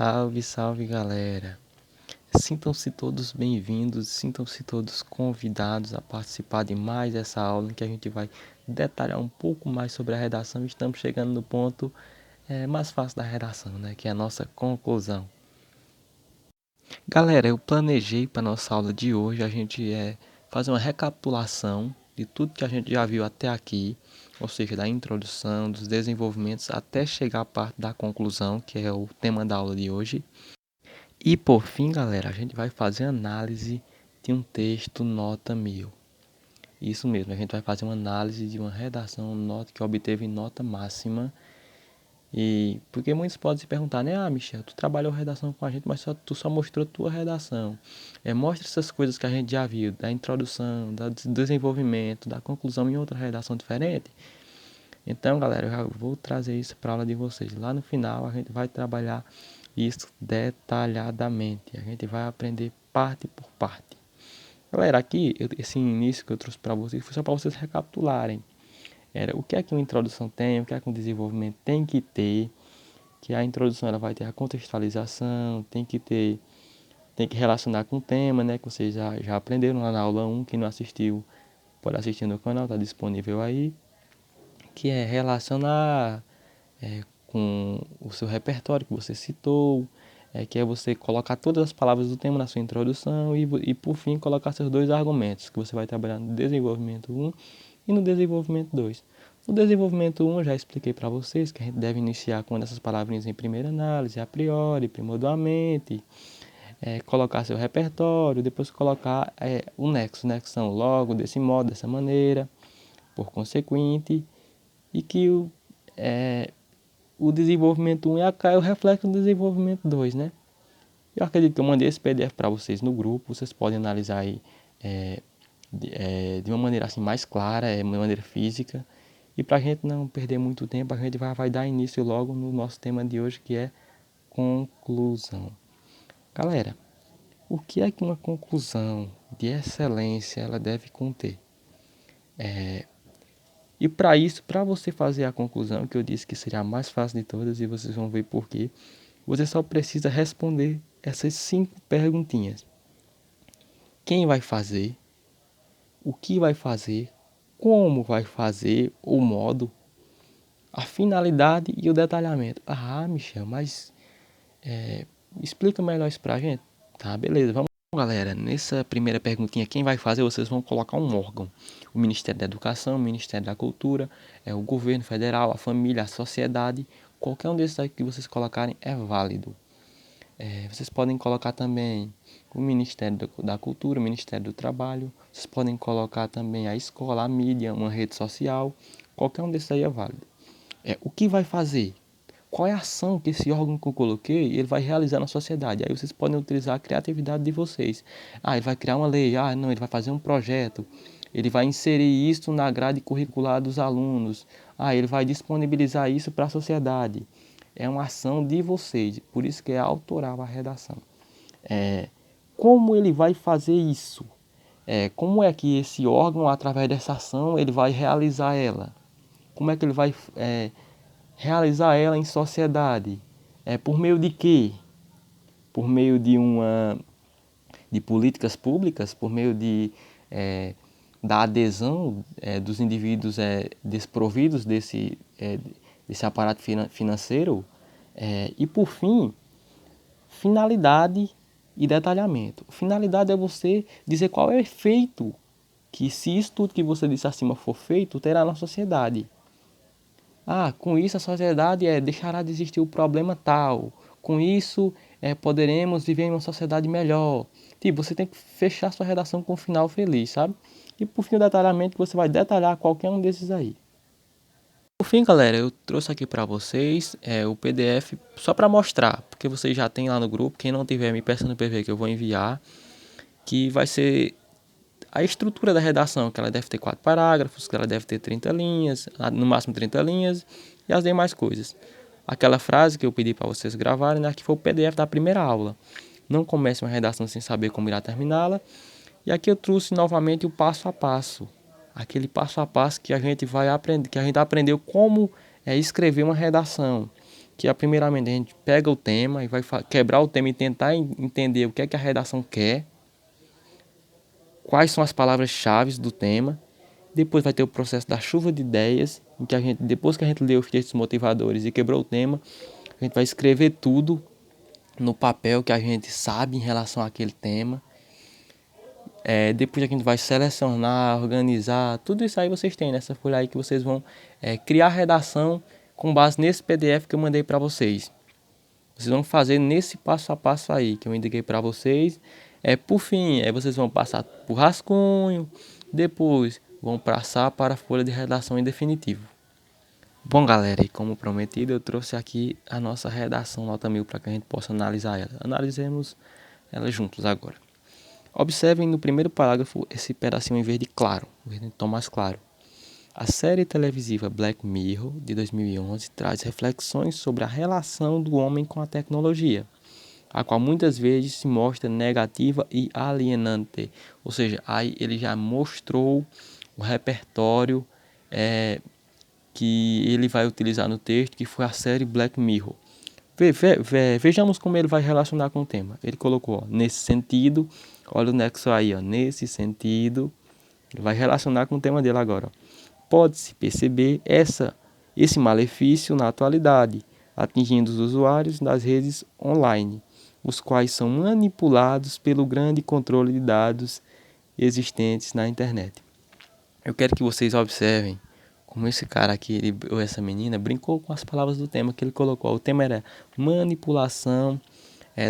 Salve, salve galera! Sintam-se todos bem-vindos, sintam-se todos convidados a participar de mais essa aula em que a gente vai detalhar um pouco mais sobre a redação. Estamos chegando no ponto mais fácil da redação, né? Que é a nossa conclusão. Galera, eu planejei para nossa aula de hoje a gente fazer uma recapitulação de tudo que a gente já viu até aqui, ou seja, da introdução, dos desenvolvimentos, até chegar à parte da conclusão, que é o tema da aula de hoje. E por fim, galera, a gente vai fazer análise de um texto nota 1000. Isso mesmo, a gente vai fazer uma análise de uma redação nota que obteve nota máxima. E porque muitos podem se perguntar, né? Ah, Michel, tu trabalhou redação com a gente, mas tu só mostrou tua redação. Mostra essas coisas que a gente já viu, da introdução, do desenvolvimento, da conclusão em outra redação diferente. Então, galera, eu já vou trazer isso para a aula de vocês. Lá no final, a gente vai trabalhar isso detalhadamente. A gente vai aprender parte por parte. Galera, aqui, esse início que eu trouxe para vocês foi só para vocês recapitularem. Era o que é que uma introdução tem, o que é que um desenvolvimento tem que ter. Que a introdução ela vai ter a contextualização, tem que relacionar com o tema, né? Que vocês já aprenderam lá na aula 1. Quem não assistiu, pode assistir no canal, está disponível aí. Que é relacionar com o seu repertório que você citou, que é você colocar todas as palavras do tema na sua introdução e por fim, colocar seus dois argumentos, que você vai trabalhar no desenvolvimento 1 e no desenvolvimento 2. No desenvolvimento 1, eu já expliquei para vocês que a gente deve iniciar com essas palavrinhas em primeira análise, a priori, primordialmente, colocar seu repertório, depois colocar o nexo, né, que são logo, desse modo, dessa maneira, por consequente, e que o desenvolvimento 1 é o reflexo do desenvolvimento 2, né? Eu acredito que eu mandei esse PDF para vocês no grupo, vocês podem analisar aí de uma maneira assim mais clara, de uma maneira física. E para a gente não perder muito tempo, a gente vai dar início logo no nosso tema de hoje, que é conclusão. Galera, o que é que uma conclusão de excelência ela deve conter? E para isso, para você fazer a conclusão, que eu disse que seria a mais fácil de todas, e vocês vão ver por quê, você só precisa responder essas 5 perguntinhas. Quem vai fazer? O que vai fazer? Como vai fazer? O modo? A finalidade e o detalhamento. Ah, Michel, mas explica melhor isso pra gente. Tá, beleza, vamos. Galera, nessa primeira perguntinha, quem vai fazer, vocês vão colocar um órgão. O Ministério da Educação, o Ministério da Cultura, o governo federal, a família, a sociedade. Qualquer um desses aí que vocês colocarem é válido. Vocês podem colocar também o Ministério da Cultura, o Ministério do Trabalho. Vocês podem colocar também a escola, a mídia, uma rede social. Qualquer um desses aí é válido. O que vai fazer? Qual é a ação que esse órgão que eu coloquei ele vai realizar na sociedade? Aí vocês podem utilizar a criatividade de vocês. Ah, ele vai criar uma lei. Ah, não, ele vai fazer um projeto. Ele vai inserir isso na grade curricular dos alunos. Ah, ele vai disponibilizar isso para a sociedade. É uma ação de vocês, por isso que é autoral a redação. Como ele vai fazer isso? Como é que esse órgão, através dessa ação, ele vai realizar ela? Como é que ele vai realizar ela em sociedade? Por meio de quê? Por meio de políticas públicas, por meio da adesão dos indivíduos desprovidos desse aparato financeiro. E por fim, finalidade e detalhamento. Finalidade é você dizer qual é o efeito que, se isso tudo que você disse acima for feito, terá na sociedade. Ah, com isso a sociedade deixará de existir o problema tal. Com isso poderemos viver em uma sociedade melhor. Tipo, você tem que fechar sua redação com um final feliz, sabe? E por fim o detalhamento, você vai detalhar qualquer um desses aí. Por fim, galera, eu trouxe aqui para vocês o PDF só para mostrar, porque vocês já tem lá no grupo. Quem não tiver, me peça no PV que eu vou enviar, que vai ser a estrutura da redação, que ela deve ter 4 parágrafos, que ela deve ter 30 linhas, no máximo 30 linhas, e as demais coisas. Aquela frase que eu pedi para vocês gravarem, né, que foi o PDF da primeira aula. Não comece uma redação sem saber como irá terminá-la. E aqui eu trouxe novamente o passo a passo. Aquele passo a passo que a gente vai aprender, que a gente aprendeu como escrever uma redação. que primeiramente a gente pega o tema e vai quebrar o tema e tentar entender o que é que a redação quer, quais são as palavras-chave do tema. Depois vai ter o processo da chuva de ideias, em que depois que a gente lê os textos motivadores e quebrou o tema, a gente vai escrever tudo no papel que a gente sabe em relação àquele tema. Depois a gente vai selecionar, organizar, tudo isso aí vocês têm nessa folha aí que vocês vão criar a redação com base nesse PDF que eu mandei para vocês. Vocês vão fazer nesse passo a passo aí que eu indiquei para vocês. Por fim, vocês vão passar por rascunho, depois vão passar para a folha de redação em definitivo. Bom, galera, e como prometido, eu trouxe aqui a nossa redação nota 1000 para que a gente possa analisar ela. Analisemos ela juntos agora. Observem no primeiro parágrafo esse pedacinho em verde claro, em verde tom mais claro. A série televisiva Black Mirror, de 2011, traz reflexões sobre a relação do homem com a tecnologia, a qual muitas vezes se mostra negativa e alienante. Ou seja, aí ele já mostrou o repertório que ele vai utilizar no texto, que foi a série Black Mirror. Vejamos como ele vai relacionar com o tema. Ele colocou, nesse sentido, olha o nexo aí, nesse sentido, ele vai relacionar com o tema dele agora. Pode-se perceber esse malefício na atualidade, atingindo os usuários das redes online, os quais são manipulados pelo grande controle de dados existentes na internet. Eu quero que vocês observem como esse cara aqui, ou essa menina, brincou com as palavras do tema que ele colocou. O tema era manipulação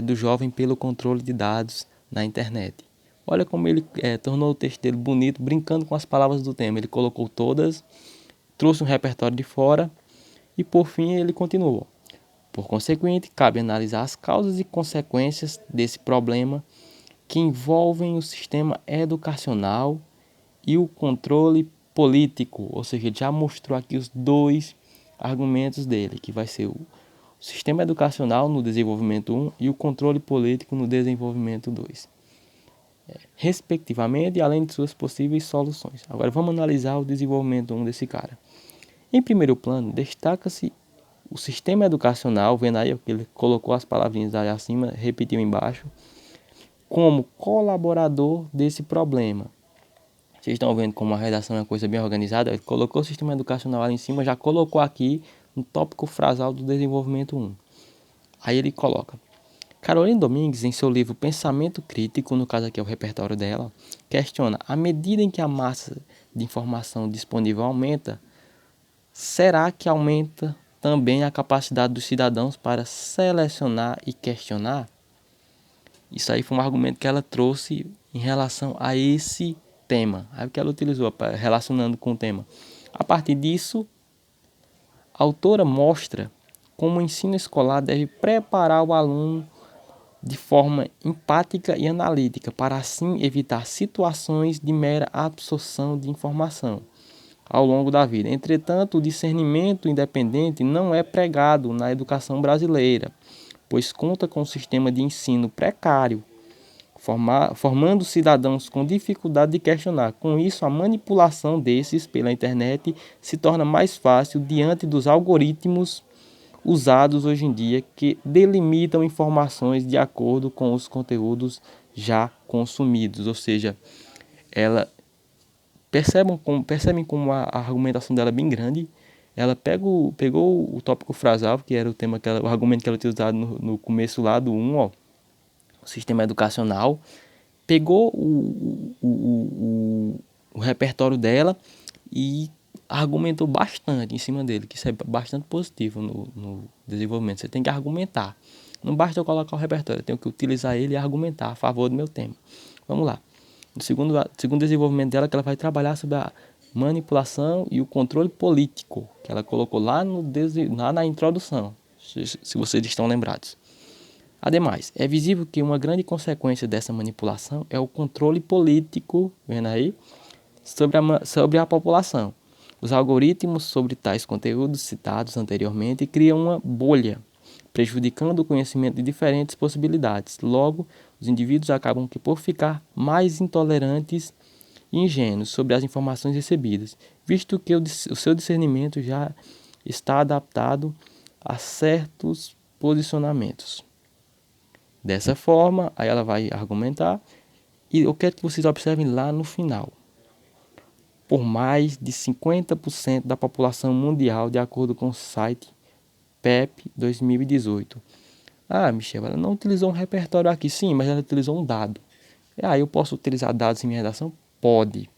do jovem pelo controle de dados na internet. Olha como ele tornou o texto dele bonito, brincando com as palavras do tema. Ele colocou todas, trouxe um repertório de fora e, por fim, ele continuou. Por consequente, cabe analisar as causas e consequências desse problema que envolvem o sistema educacional e o controle político. Ou seja, ele já mostrou aqui os dois argumentos dele, que vai ser o sistema educacional no desenvolvimento 1 e o controle político no desenvolvimento 2. Respectivamente, além de suas possíveis soluções. Agora vamos analisar o desenvolvimento 1 desse cara. Em primeiro plano, destaca-se o sistema educacional, vendo aí que ele colocou as palavrinhas aí acima, repetiu embaixo, como colaborador desse problema. Vocês estão vendo como a redação é uma coisa bem organizada? Ele colocou o sistema educacional ali em cima, já colocou aqui um tópico frasal do desenvolvimento 1. Aí ele coloca: Caroline Domingues, em seu livro Pensamento Crítico, no caso aqui é o repertório dela, questiona: à medida em que a massa de informação disponível aumenta, será que aumenta também a capacidade dos cidadãos para selecionar e questionar? Isso aí foi um argumento que ela trouxe em relação a esse tema, aí o que ela utilizou relacionando com o tema. A partir disso, a autora mostra como o ensino escolar deve preparar o aluno de forma empática e analítica, para assim evitar situações de mera absorção de informação ao longo da vida. Entretanto, o discernimento independente não é pregado na educação brasileira, pois conta com um sistema de ensino precário, formando cidadãos com dificuldade de questionar. Com isso, a manipulação desses pela internet se torna mais fácil diante dos algoritmos usados hoje em dia, que delimitam informações de acordo com os conteúdos já consumidos. Ou seja, ela percebem como a argumentação dela é bem grande. Ela pegou o tópico frasal, que era o argumento que ela tinha usado no começo lá do 1, o sistema educacional, pegou o repertório dela e argumentou bastante em cima dele, que isso é bastante positivo no desenvolvimento. Você tem que argumentar. Não basta eu colocar o repertório, eu tenho que utilizar ele e argumentar a favor do meu tema. Vamos lá. No segundo desenvolvimento dela, que ela vai trabalhar sobre a manipulação e o controle político, que ela colocou lá na introdução, se vocês estão lembrados. Ademais, é visível que uma grande consequência dessa manipulação é o controle político, vendo aí, sobre a população. Os algoritmos sobre tais conteúdos citados anteriormente criam uma bolha, prejudicando o conhecimento de diferentes possibilidades. Logo, os indivíduos acabam por ficar mais intolerantes e ingênuos sobre as informações recebidas, visto que o seu discernimento já está adaptado a certos posicionamentos. Dessa forma, aí ela vai argumentar, e eu quero que vocês observem lá no final. Por mais de 50% da população mundial, de acordo com o site PEP 2018. Ah, Michel, ela não utilizou um repertório aqui, sim, mas ela utilizou um dado. Eu posso utilizar dados em minha redação? Pode.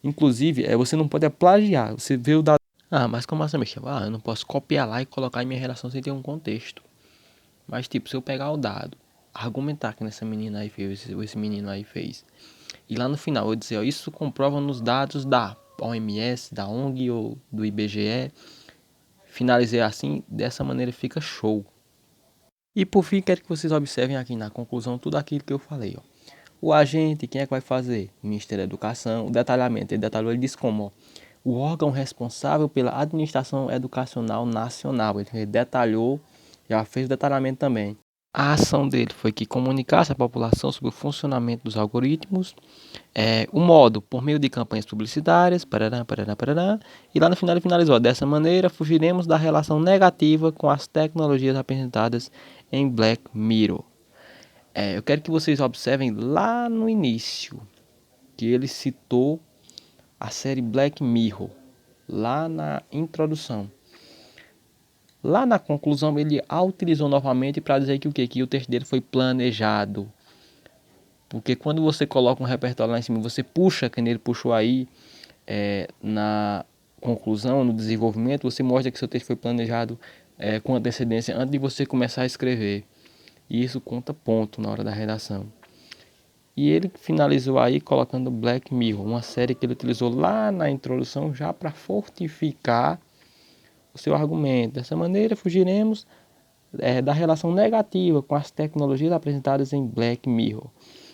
Inclusive, você não pode plagiar. Você vê o dado. Ah, mas como assim, Michel? Eu não posso copiar lá e colocar em minha redação sem ter um contexto. Mas, tipo, se eu pegar o dado, argumentar que essa menina aí fez, esse menino aí fez, e lá no final eu dizer, ó, isso comprova nos dados da OMS, da ONG ou do IBGE, finalizei assim, dessa maneira fica show. E por fim, quero que vocês observem aqui na conclusão tudo aquilo que eu falei, ó. O agente, quem é que vai fazer? O Ministério da Educação. O detalhamento, ele detalhou, ele diz como, ó, o órgão responsável pela administração educacional nacional. Ele detalhou, já fez o detalhamento também. A ação dele foi que comunicasse à população sobre o funcionamento dos algoritmos, o modo, por meio de campanhas publicitárias, parará, parará, parará, e lá no final ele finalizou, dessa maneira fugiremos da relação negativa com as tecnologias apresentadas em Black Mirror. Eu quero que vocês observem lá no início, que ele citou a série Black Mirror, lá na introdução. Lá na conclusão ele a utilizou novamente para dizer que o quê? Que o texto dele foi planejado. Porque quando você coloca um repertório lá em cima, você puxa, que ele puxou aí, na conclusão, no desenvolvimento, você mostra que seu texto foi planejado com antecedência antes de você começar a escrever. E isso conta ponto na hora da redação. E ele finalizou aí colocando Black Mirror, uma série que ele utilizou lá na introdução já para fortificar o seu argumento. Dessa maneira, fugiremos da relação negativa com as tecnologias apresentadas em Black Mirror.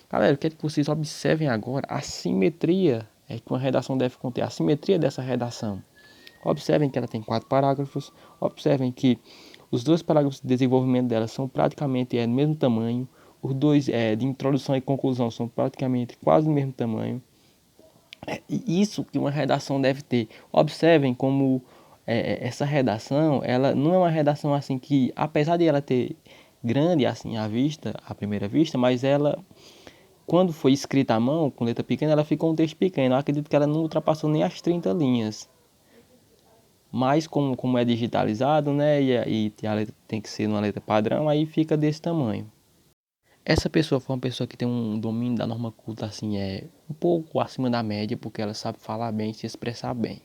Galera, eu quero que vocês observem agora a simetria que uma redação deve conter, a simetria dessa redação. Observem que ela tem 4 parágrafos, observem que os 2 parágrafos de desenvolvimento dela são praticamente do mesmo tamanho, os 2 de introdução e conclusão são praticamente quase do mesmo tamanho. E isso que uma redação deve ter. Observem como essa redação, ela não é uma redação assim que, apesar de ela ter grande assim à primeira vista, mas ela, quando foi escrita à mão, com letra pequena, ela ficou um texto pequeno. Eu acredito que ela não ultrapassou nem as 30 linhas. Mas como é digitalizado, né, e a letra tem que ser uma letra padrão, aí fica desse tamanho. Essa pessoa foi uma pessoa que tem um domínio da norma culta assim, um pouco acima da média, porque ela sabe falar bem e se expressar bem.